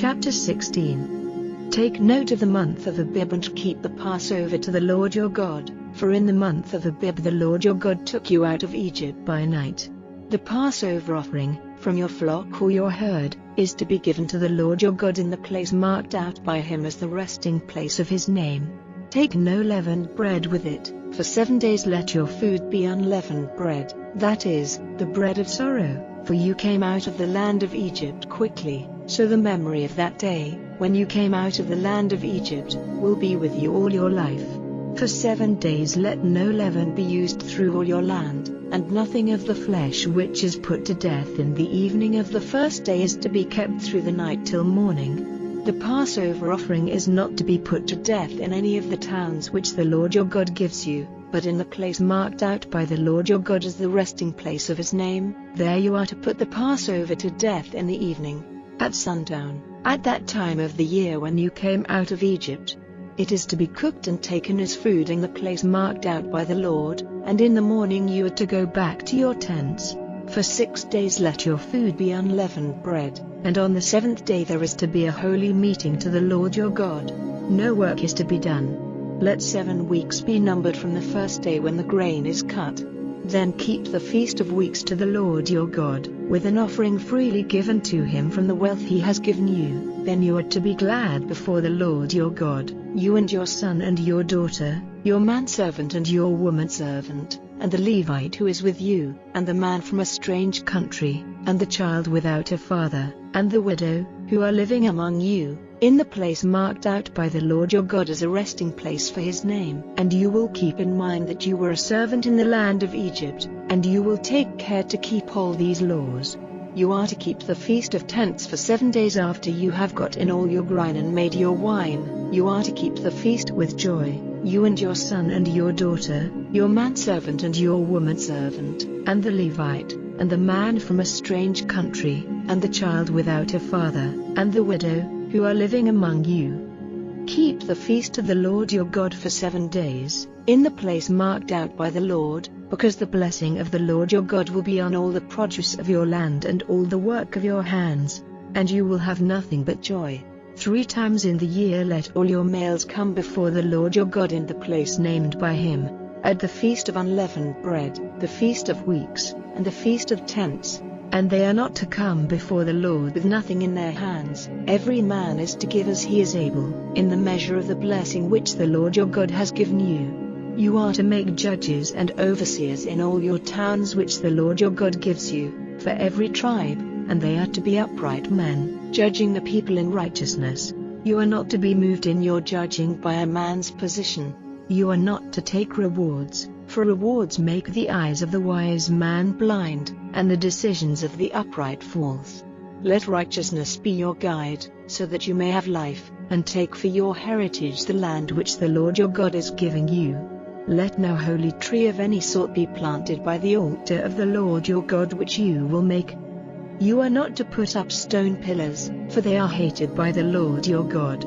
Chapter 16. Take note of the month of Abib and keep the Passover to the Lord your God, for in the month of Abib the Lord your God took you out of Egypt by night. The Passover offering, from your flock or your herd, is to be given to the Lord your God in the place marked out by him as the resting place of his name. Take no leavened bread with it. For 7 days let your food be unleavened bread, that is, the bread of sorrow, for you came out of the land of Egypt quickly, so the memory of that day, when you came out of the land of Egypt, will be with you all your life. For 7 days let no leaven be used through all your land, and nothing of the flesh which is put to death in the evening of the first day is to be kept through the night till morning. The Passover offering is not to be put to death in any of the towns which the Lord your God gives you, but in the place marked out by the Lord your God as the resting place of his name. There you are to put the Passover to death in the evening, at sundown, at that time of the year when you came out of Egypt. It is to be cooked and taken as food in the place marked out by the Lord, and in the morning you are to go back to your tents. For 6 days let your food be unleavened bread, and on the 7th day there is to be a holy meeting to the Lord your God. No work is to be done. Let 7 weeks be numbered from the first day when the grain is cut. Then keep the feast of weeks to the Lord your God, with an offering freely given to him from the wealth he has given you. Then you are to be glad before the Lord your God, you and your son and your daughter, your manservant and your womanservant, and the Levite who is with you, and the man from a strange country, and the child without a father, and the widow, who are living among you, in the place marked out by the Lord your God as a resting place for his name. And you will keep in mind that you were a servant in the land of Egypt, and you will take care to keep all these laws. You are to keep the Feast of Tents for 7 days after you have got in all your grain and made your wine. You are to keep the feast with joy, you and your son and your daughter, your manservant and your womanservant, and the Levite, and the man from a strange country, and the child without a father, and the widow, who are living among you. Keep the feast of the Lord your God for 7 days, in the place marked out by the Lord, because the blessing of the Lord your God will be on all the produce of your land and all the work of your hands, and you will have nothing but joy. 3 times in the year let all your males come before the Lord your God in the place named by him, at the feast of unleavened bread, the feast of weeks, and the feast of tents. And they are not to come before the Lord with nothing in their hands. Every man is to give as he is able, in the measure of the blessing which the Lord your God has given you. You are to make judges and overseers in all your towns which the Lord your God gives you, for every tribe, and they are to be upright men, judging the people in righteousness. You are not to be moved in your judging by a man's position. You are not to take rewards, for rewards make the eyes of the wise man blind, and the decisions of the upright false. Let righteousness be your guide, so that you may have life, and take for your heritage the land which the Lord your God is giving you. Let no holy tree of any sort be planted by the altar of the Lord your God which you will make. You are not to put up stone pillars, for they are hated by the Lord your God.